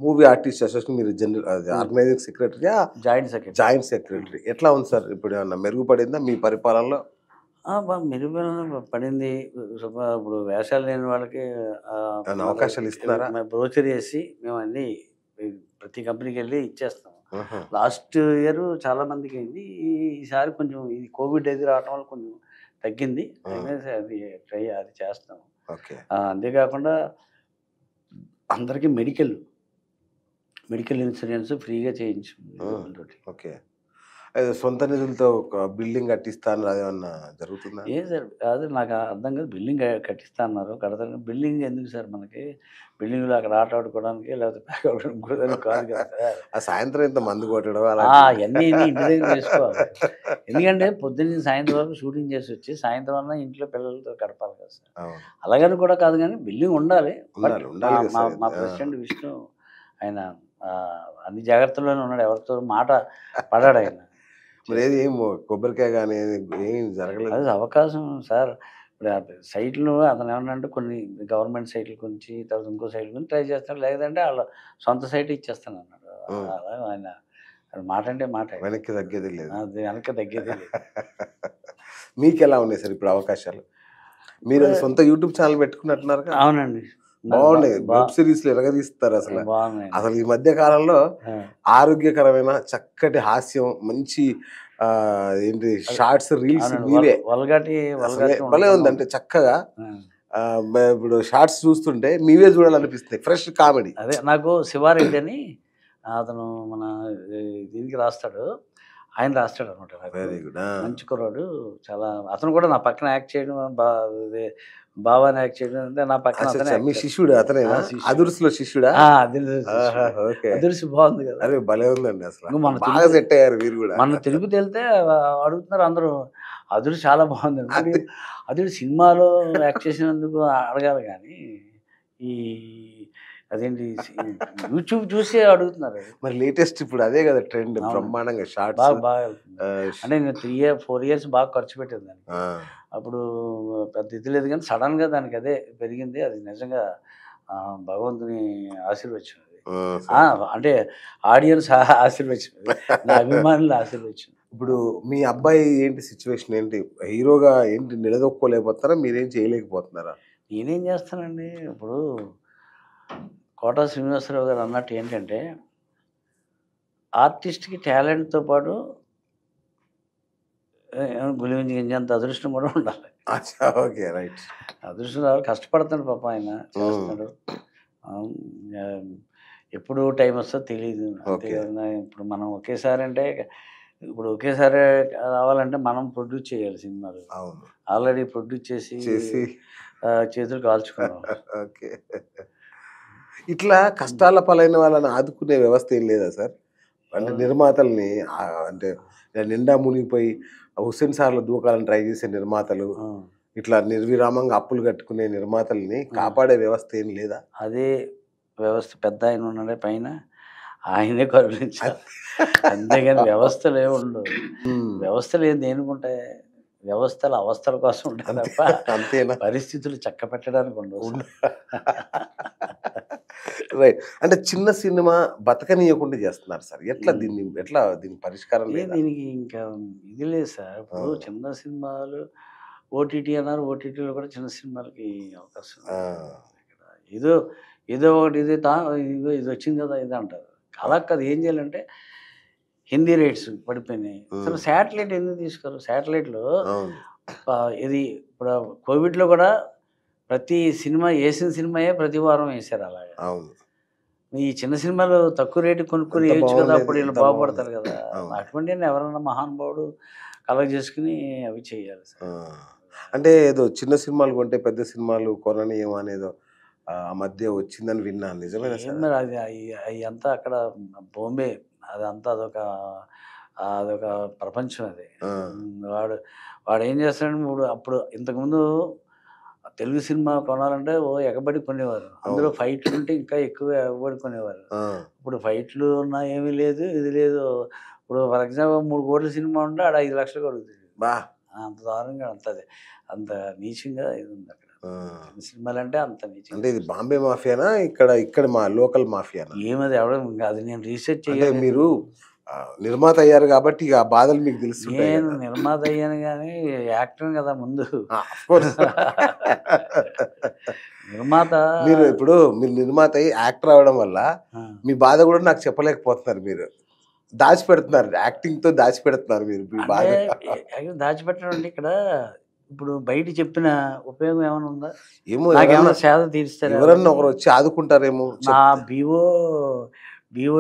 Movie artist association మీరు general organising సెక్రటరీయా? Joint secretary. Joint secretary. ఎట్లా ఉంది సార్? ఇప్పుడు ఏమన్నా మెరుగుపడిందా మీ పరిపాలనలో? బాగా మెరుగుదల పడింది. ఇప్పుడు వేషాలు లేని వాళ్ళకి ఏమన్నా అవకాశాలు ఇస్తున్నారా? బ్రోచర్ వేసి మేము అన్నీ ప్రతి కంపెనీకి వెళ్ళి ఇచ్చేస్తాం. ఆహా! లాస్ట్ ఇయర్ చాలా మందికి అయింది. ఈసారి కొంచెం ఈ కోవిడ్ అది రావటం వల్ల కొంచెం తగ్గింది. అయినా సరే అది చేస్తాం. ఓకే. అంతేకాకుండా అందరికీ మెడికల్ ఇన్సూరెన్స్ ఫ్రీగా చేయించాం. ఓకే. సొంత నిధులతో ఒక బిల్డింగ్ కట్టిస్తా అన్నారు, అదేమన్నా జరుగుతుందా? ఏ సార్ అది నాకు అర్థం కాదు. బిల్డింగ్ కట్టిస్తా అన్నారు, కడతారు. బిల్డింగ్ ఎందుకు సార్ మనకి? బిల్డింగ్లో అక్కడ ఆట ఆడుకోవడానికి లేకపోతే ప్యాక్ ఆడుకోవడానికి కాదు కదా. ఆ సాయంత్రం ఇంత మందు కొట్టడం అవన్నీ ఇంటి దగ్గర చేసుకోవాలి. ఎందుకంటే పొద్దున్న సాయంత్రం వరకు షూటింగ్ చేసి వచ్చి సాయంత్రం అన్నా ఇంట్లో పిల్లలతో గడపాలి కదా సార్. అలాగని కూడా కాదు, కానీ బిల్డింగ్ ఉండాలి. మా ప్రెసిడెంట్ విష్ణు ఆయన అన్ని జాగ్రత్తల్లోనే ఉన్నాడు. ఎవరితో మాట పడాడు ఆయన. మరి ఏది ఏం కొబ్బరికాయ కానీ ఏం జరగలేదు? అది అవకాశం సార్. ఇప్పుడు సైట్లు అతను ఏమన్నా అంటే కొన్ని గవర్నమెంట్ సైట్లు గురించి, తర్వాత ఇంకో సైట్ గురించి ట్రై చేస్తాడు. లేదంటే వాళ్ళ సొంత సైట్ ఇచ్చేస్తాను అన్నాడు. అలా ఆయన మాట అంటే మాట, వెనక్కి తగ్గేది లేదు. అది వెనక్కి తగ్గేది లేదు. మీకు ఎలా ఉన్నాయి సార్ ఇప్పుడు అవకాశాలు? మీరు సొంత యూట్యూబ్ ఛానల్ పెట్టుకున్నట్టున్నారు. అవునండి, బాగున్నాయి. వెబ్ సిరీస్లు ఎరగదీస్తారు అసలు. అసలు ఈ మధ్య కాలంలో ఆరోగ్యకరమైన చక్కటి హాస్యం, మంచి ఏంటి షార్ట్స్, రీల్స్ మీవే భలే ఉంది. అంటే చక్కగా ఇప్పుడు షార్ట్స్ చూస్తుంటే మీవే చూడాలనిపిస్తుంది. Fresh comedy. అదే నాకు శివారెడ్డి అని అతను మన దీనికి రాస్తాడు, ఆయన రాస్తాడు అనమాట. Very good. మంచి కుర్రాడు చాలా. అతను కూడా నా పక్కన యాక్ట్ చేయడం, బాబాని యాక్ట్ చేయడం అంటే నా పక్కన. మీ శిష్యుడు అతనేనా? అదుర్సులో శిష్యుడా? అదుర్సు బాగుంది కదా. అదే భలే ఉందండి అసలు. బాగా సెట్ అయ్యారు మీరు కూడా. మన తిరుపతి వెళ్తే అడుగుతున్నారు అందరూ, అదురు చాలా బాగుంది. అదురు సినిమాలో యాక్ట్ చేసినందుకు అడగాలి, కానీ ఈ అదేంటి యూట్యూబ్ చూసి అడుగుతున్నారు. మరి లేటెస్ట్ ఇప్పుడు అదే కదా ట్రెండ్, బ్రహ్మాండంగా షార్ట్స్ బాగా అంటే నేను 4 years బాగా ఖర్చు పెట్టేది దానికి. అప్పుడు పెద్ద ఇది లేదు, కానీ సడన్గా దానికి అదే పెరిగింది. అది నిజంగా భగవంతుని ఆశీర్వచనం. అంటే ఆడియన్స్ ఆశీర్వచనం, నా అభిమానులు ఆశీర్వచనం. ఇప్పుడు మీ అబ్బాయి ఏంటి సిచ్యువేషన్ ఏంటి? హీరోగా ఏంటి నిలదొక్కోలేకపోతున్నారా? మీరేం చేయలేకపోతున్నారా? నేనేం చేస్తానండి, ఇప్పుడు కోట శ్రీనివాసరావు గారు అన్నట్టు ఏంటంటే, ఆర్టిస్ట్కి టాలెంట్తో పాటు గులివించి గింజంత అదృష్టం కూడా ఉండాలి. Okay, right. అదృష్టం రావాలి, కష్టపడుతున్నాడు పాప, ఆయన చేస్తున్నాడు. ఎప్పుడు టైం వస్తుందో తెలియదు. ఇప్పుడు మనం ఒకేసారి అంటే, ఇప్పుడు ఒకేసారి రావాలంటే మనం ప్రొడ్యూస్ చేయాలి సినిమాలు. ఆల్రెడీ ప్రొడ్యూస్ చేసి చేతులు కాల్చుకున్నాం. ఓకే. ఇట్లా కష్టాల పాలైన వాళ్ళని ఆదుకునే వ్యవస్థ ఏం లేదా సార్? అంటే నిర్మాతల్ని అంటే నిండా మునిగిపోయి హుస్సేన్ సార్లు దూకాలని ట్రై చేసే నిర్మాతలు, ఇట్లా నిర్విరామంగా అప్పులు కట్టుకునే నిర్మాతల్ని కాపాడే వ్యవస్థ ఏం లేదా? అదే వ్యవస్థ పెద్ద ఆయన ఉన్నాడే పైన, ఆయనే కరుణించాలి. అంతేగాని వ్యవస్థలు ఏమి ఉండవు. వ్యవస్థలు ఏం దేనికుంటాయి? వ్యవస్థల అవస్థల కోసం ఉంటాయి తప్ప అంతేనా? పరిస్థితులు చక్క పెట్టడానికి ఉండవు. రైట్. అంటే చిన్న సినిమా బతకనీయకుండా చేస్తున్నారు సార్. దీని పరిష్కారం లేదు? దీనికి ఇంకా ఇది లేదు సార్. ఇప్పుడు చిన్న సినిమాలు ఓటీటీ అన్నారు, ఓటీటీలో కూడా చిన్న సినిమాలకి అవకాశం. ఏదో ఒకటి ఇది వచ్చింది కదా ఇది అంటారు. అలా కాదు, ఏం చేయాలంటే హిందీ రేట్స్ పడిపోయినాయి. అసలు శాటిలైట్ ఎందుకు తీసుకోరు? శాటిలైట్లో ఇది ఇప్పుడు కోవిడ్లో కూడా ప్రతి సినిమా వేసిన సినిమాయే ప్రతి వారం వేసారు. అలాగే ఈ చిన్న సినిమాలు తక్కువ రేటు కొనుక్కొని వేయచ్చు కదా, అప్పుడు వీళ్ళు బాగుపడతారు కదా. అటువంటి ఎవరన్నా మహానుభావుడు కలెక్ట్ చేసుకుని అవి చేయాలి సార్. అంటే ఏదో చిన్న సినిమాలు కొంటే పెద్ద సినిమాలు కొననీయం అనేదో ఆ మధ్య వచ్చిందని విన్నాను. నిజమేనా సార్? అది అంతా అక్కడ బాంబే, అదంతా అదొక ప్రపంచం. అది వాడు ఏం చేస్తాడు, అప్పుడు ఇంతకుముందు తెలుగు సినిమా కొనాలంటే ఎగబడి కొనేవారు. అందులో ఫైట్లు ఉంటే ఇంకా ఎక్కువ ఎగబడి కొనేవారు. ఇప్పుడు ఫైట్లు ఉన్నా ఏమీ లేదు, ఇది లేదు. ఇప్పుడు ఫర్ ఎగ్జాంపుల్ 3 కోట్ల సినిమా ఉంటే ఆడ 5 లక్షలు అడుగుతుంది. అంత దారుణంగా అంత నీచంగా ఇది ఉంది అక్కడ. సినిమాలు అంటే అంత నిజం. అంటే ఇది బాంబే మాఫియానా ఇక్కడ మా లోకల్ మాఫియానా? ఏమది ఎవడం అది నేను రీసెర్చ్ అంటే చేయాలి. మీరు నిర్మాత అయ్యారు కాబట్టి ఇక ఆ బాధలు మీకు తెలుస్తుంటాయి. నేను నిర్మాత అయ్యాను కానీ యాక్టర్ కదా ముందు. నిర్మాత మీరు ఇప్పుడు మీరు నిర్మాత అయ్యి యాక్టర్ అవడం వల్ల మీ బాధ కూడా నాకు చెప్పలేకపోతున్నారు. మీరు దాచిపెడుతున్నారు, యాక్టింగ్ తో దాచిపెడుతున్నారు మీరు మీ బాధ. దాచిపెట్టడం అంటే ఇక్కడ ఇప్పుడు బయట చెప్పిన ఉపయోగం ఏమైనా ఉందా? ఏమో, నాకేమైనా సేద తీరుస్తారు, ఎవరన్నా ఒకరు వచ్చి ఆదుకుంటారేమో. నా బిఓ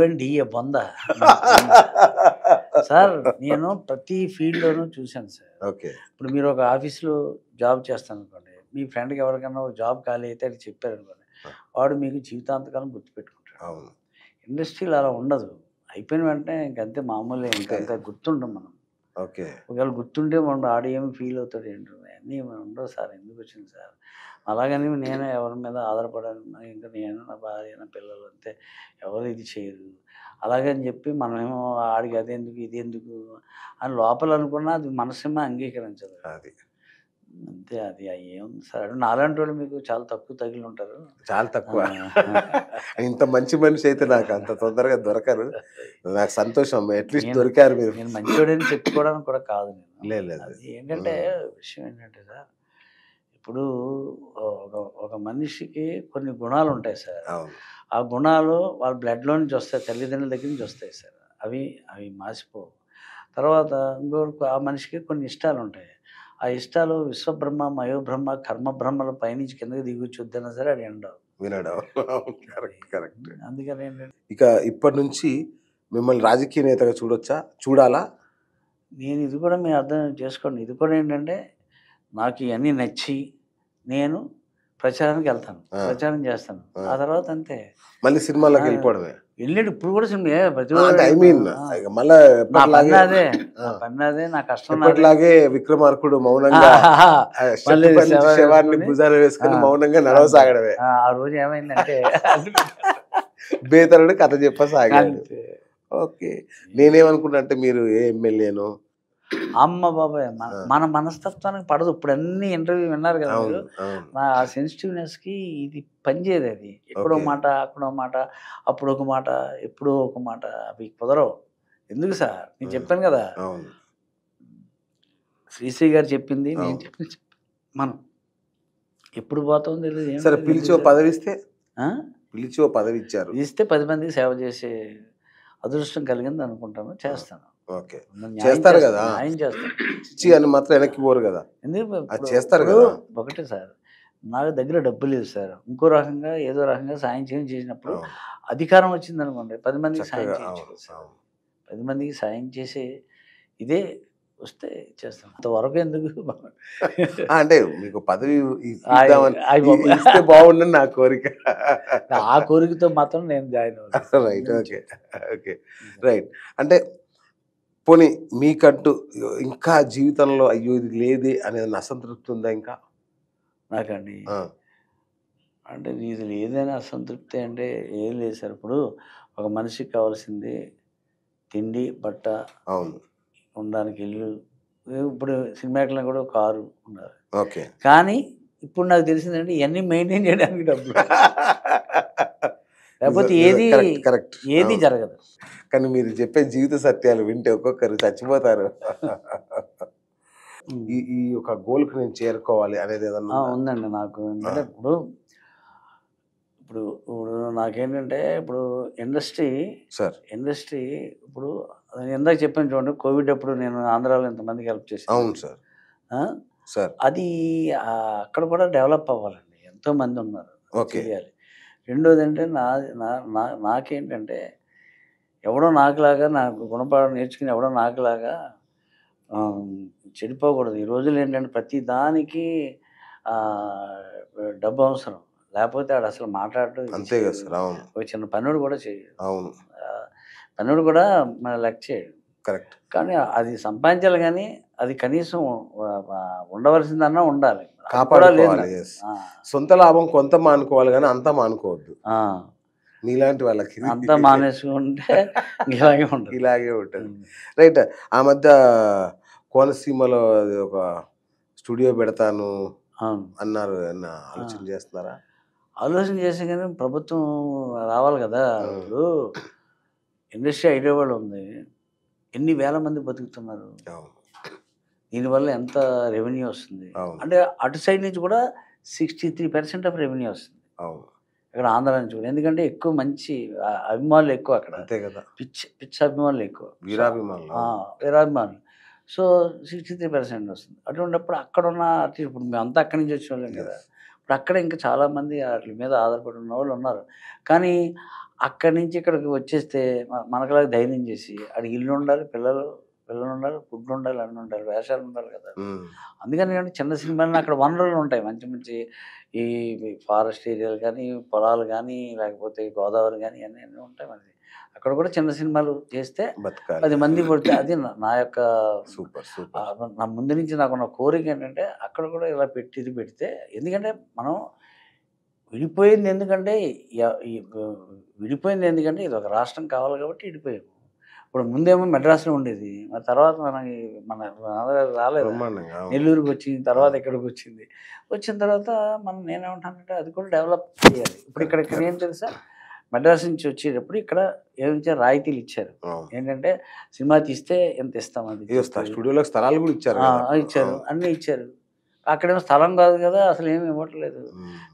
అండ్ డిఏ బొంద సార్. నేను ప్రతి ఫీల్డ్లోనూ చూశాను సార్. ఓకే. ఇప్పుడు మీరు ఒక ఆఫీస్లో జాబ్ చేస్తాను అనుకోండి, మీ ఫ్రెండ్కి ఎవరికైనా ఒక జాబ్ ఖాళీ అయితే అది చెప్పారు అనుకోండి, వాడు మీకు జీవితాంతకాలం గుర్తుపెట్టుకుంటాడు. అవును. ఇండస్ట్రీలో అలా ఉండదు. అయిపోయిన వెంటనే ఇంకంతే, మామూలు ఇంకంతే గుర్తుండం మనం. ఓకే. ఒకవేళ గుర్తుంటే మనం ఆడేమి ఫీల్ అవుతాడు ఏంటో అన్నీ ఉండవు సార్. ఎందుకు వచ్చింది సార్ అలాగని నేను ఎవరి మీద ఆధారపడాను, ఇంకా నేను నా భార్య నా పిల్లలు అంతే, ఎవరు ఇది చేయరు అలాగని చెప్పి మనమేమో ఆడికి అదెందుకు ఇది ఎందుకు అని లోపల అనుకున్నా అది మనసేమో అంగీకరించదు. అది అంతే. అది ఏముంది సార్, నాలాంటి వాళ్ళు మీకు చాలా తక్కువ తగిలి ఉంటారు. చాలా తక్కువ. ఇంత మంచి మనిషి అయితే నాకు అంత తొందరగా దొరకరు. నాకు సంతోషం, అట్లీస్ట్ దొరికారు మీరు. నేను మంచివాడని చెప్పుకోవడానికి కూడా కాదు నేను. లేదు. అది ఏంటంటే విషయం ఏంటంటే సార్, ఇప్పుడు ఒక మనిషికి కొన్ని గుణాలు ఉంటాయి సార్. ఆ గుణాలు వాళ్ళ బ్లడ్లో నుంచి వస్తాయి, తల్లిదండ్రుల దగ్గర నుంచి వస్తాయి సార్. అవి మాసిపోవు. తర్వాత ఇంకొక ఆ మనిషికి కొన్ని ఇష్టాలు ఉంటాయి. ఆ ఇష్టాలు విశ్వబ్రహ్మ మయోబ్రహ్మ కర్మబ్రహ్మల పైనుంచి కిందకి దిగుచ్చుద్దన్నా సరే అది వినడం. కరెక్ట్. అందుకని ఏంటంటే ఇక ఇప్పటి నుంచి మిమ్మల్ని రాజకీయ నేతగా చూడాలా? నేను ఇది కూడా మీరు అర్థం చేసుకోండి. ఇది కూడా ఏంటంటే నాకు ఇవన్నీ నచ్చి నేను ప్రచారానికి వెళ్తాను, ప్రచారం చేస్తాను. ఆ తర్వాత అంతే మళ్ళీ సినిమాలోకి వెళ్ళిపోవడమే. వెళ్ళాడు ఇప్పుడు కూడా సినిమా ప్రతి అదే నా కష్టం. అట్లాగే విక్రమార్కుడు మౌనంగా శవాన్ని భుజాలు వేసుకుని మౌనంగా నడవసాగడమే. ఆ రోజు ఏమైందంటే బేతరుడు కథ చెప్పసాగాడు. ఓకే. నేనేమనుకున్నా అంటే మీరు ఏ ఎమ్మెల్యేనో అమ్మ బాబాయ్ మన మనస్తత్వానికి పడదు. ఇప్పుడు అన్ని ఇంటర్వ్యూ విన్నారు కదా మీరు, నా సెన్సిటివ్నెస్ కి ఇది పనిచేయదు. అది ఎక్కడో మాట అక్కడో మాట, అప్పుడు ఒక మాట ఎప్పుడో ఒక మాట, అవి కుదరవు. ఎందుకు సార్, నేను చెప్పాను కదా, శ్రీశ్రీ గారు చెప్పింది నేను చెప్పింది మనం ఎప్పుడు పోతాం తెలియదు. సరే, పిలిచి పదవి ఇచ్చారు, ఇస్తే 10 మందికి సేవ చేసే అదృష్టం కలిగింది అనుకుంటాను, చేస్తాను. ఓకే, చేస్తారు కదా, న్యాయం చేస్తాను. ఇచ్చి అని మాత్రం వెనక్కి పోరు కదా, ఎందుకు చేస్తారు కదా. ఒకటే సార్, నాకు దగ్గర డబ్బు లేదు సార్, ఇంకో రకంగా ఏదో రకంగా సాయం చేసినప్పుడు అధికారం వచ్చింది అనుకోండి, 10 మందికి సాయం చేయొచ్చు. 10 మందికి సాయం చేసే ఇదే వస్తే చేస్తాను. అంతవరకు ఎందుకు అంటే మీకు పదవి ఇస్తే బాగుండని నా కోరిక. ఆ కోరికతో మాత్రం నేను జాయిన్ అవ్వాలి. రైట్. ఓకే. Okay, right. అంటే పోనీ మీకంటూ ఇంకా జీవితంలో అయ్యో ఇది లేదే అనేది అసంతృప్తి ఉందా ఇంకా? నాకండి అంటే ఇది లేదని అసంతృప్తి అంటే ఏం లేదు సార్. ఇప్పుడు ఒక మనిషికి కావాల్సింది తిండి, బట్ట, అవును, ఉండడానికి ఇల్లు. ఇప్పుడు సినిమాకి కూడా కారు ఉండాలి. ఓకే. కానీ ఇప్పుడు నాకు తెలిసిందంటే ఇవన్నీ మెయింటైన్ చేయడానికి డబ్బులు, లేకపోతే ఏది జరగదు. కానీ మీరు చెప్పే జీవిత సత్యాలు వింటే ఒక్కొక్కరు చచ్చిపోతారు. ఈ ఒక గోల్కి నేను చేరుకోవాలి అనేది ఏదన్నా ఉందండి నాకు. ఎందుకంటే ఇప్పుడు నాకేంటంటే ఇప్పుడు ఇండస్ట్రీ ఇప్పుడు ఇందాక చెప్పాను చూడండి, కోవిడ్ అప్పుడు నేను ఆంధ్రాలో ఎంతమందికి హెల్ప్ చేశాను. అవును సార్. అది అక్కడ కూడా డెవలప్ అవ్వాలండి, ఎంతోమంది ఉన్నారు, చేయాలి. రెండోది అంటే నాకేంటంటే ఎవడో నాకులాగా నాకు గుణపాఠం నేర్చుకుని ఎవడో నాకులాగా చెడిపోకూడదు. ఈ రోజులు ఏంటంటే ప్రతి దానికి డబ్బు అవసరం, లేకపోతే ఆడు అసలు మాట్లాడటం అంతే కదా సార్. అవును. ఒక చిన్న పనుడు కూడా చేయడు. అవును, పనుడు కూడా మన లెక్క చేయడు. కరెక్ట్. కానీ అది సంపాదించాలి, కానీ అది కనీసం ఉండవలసిందన్నా ఉండాలి, కాపాడుకోవాలి. సొంత లాభం కొంత మానుకోవాలి, కానీ అంతా మానుకోవద్దు. మీలాంటి వాళ్ళకి అంతా మానేసుకుంటే ఇలాగే ఉంటుంది. రైట్. ఆ మధ్య కోనసీమలో ఒక స్టూడియో పెడతాను అవును. అన్నారు ఆలోచన చేస్తున్నారా? ఆలోచన చేస్తే కానీ ప్రభుత్వం రావాలి కదా! ఇప్పుడు ఇండస్ట్రీ హైదరాబాద్‌లో ఉంది. ఎన్ని వేల మంది బతుకుతున్నారు. అవును. దీనివల్ల ఎంత రెవెన్యూ వస్తుంది. అవును. అంటే అటు సైడ్ నుంచి కూడా 63% ఆఫ్ రెవెన్యూ వస్తుంది. అవును. ఇక్కడ ఆంధ్ర నుంచి కూడా. ఎందుకంటే ఎక్కువ మంచి అభిమానులు ఎక్కువ అక్కడ. అంతే కదా! పిచ్చి అభిమానులు ఎక్కువ. వీరాభిమానులు. వీరాభిమానులు. సో, 63% వస్తుంది. అటువంటప్పుడు అక్కడున్న ఆర్టిస్ట్ ఇప్పుడు మేమంతా అక్కడి నుంచి వచ్చినోళ్ళం కదా! ఇప్పుడు అక్కడ ఇంకా చాలామంది ఆటిల మీద ఆధారపడి ఉన్నవాళ్ళు ఉన్నారు. కానీ అక్కడి నుంచి ఇక్కడికి వచ్చేస్తే మనకలాగా ధైర్యం చేసి ఆడికి ఇల్లు ఉండాలి, పిల్లలుండాలి, ఫుడ్ ఉండాలి, అన్నీ ఉండాలి, వేషాలు ఉండాలి కదా! అందుకని నేను చిన్న సినిమాలని అక్కడ వనరులు ఉంటాయి. మంచి మంచి ఈ ఫారెస్ట్ ఏరియాలు కానీ, పొలాలు కానీ, లేకపోతే గోదావరి కానీ అన్నీ ఉంటాయి మనకి. అక్కడ కూడా చిన్న సినిమాలు చేస్తే 10 మంది పడితే అది నా యొక్క సూపర్. నా ముందు నుంచి నాకున్న కోరిక ఏంటంటే అక్కడ కూడా ఇలా ఇది పెడితే ఎందుకంటే మనం విడిపోయింది ఎందుకంటే ఇది ఒక రాష్ట్రం కావాలి కాబట్టి విడిపోయాము. ఇప్పుడు ముందేమో మెడ్రాస్‌లో ఉండేది. మరి తర్వాత మన రాలేదు. నెల్లూరుకి వచ్చింది. తర్వాత ఇక్కడికి వచ్చింది. వచ్చిన తర్వాత నేనేమంటానంటే అది కూడా డెవలప్ చేయాలి. ఇప్పుడు ఇక్కడ ఏం తెలుసా? మెడ్రాస్ నుంచి వచ్చేటప్పుడు ఇక్కడ ఏమిచ్చారు? రాయితీలు ఇచ్చారు. ఏంటంటే సినిమా తీస్తే ఎంత ఇస్తాం అది. స్టూడియోలో స్థలాలు కూడా ఇచ్చారు. ఇచ్చారు. అన్నీ ఇచ్చారు. అక్కడేమో స్థలం కాదు కదా! అసలు ఏమి ఇవ్వట్లేదు.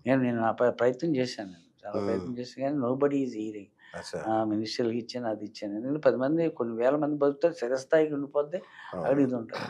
నేను నా ప్రయత్నం చేశాను. చాలా ప్రయత్నం చేశాను కానీ నోబడీ ఈజ్ హియరింగ్. మినిస్టర్‌లకి ఇచ్చాను, అది ఇచ్చాను. ఎందుకంటే 10 మంది కొన్ని వేల మంది బతుకుతారు. స్థిరస్థాయికి ఉండిపోద్ది. అక్కడ ఇది ఉంటుంది.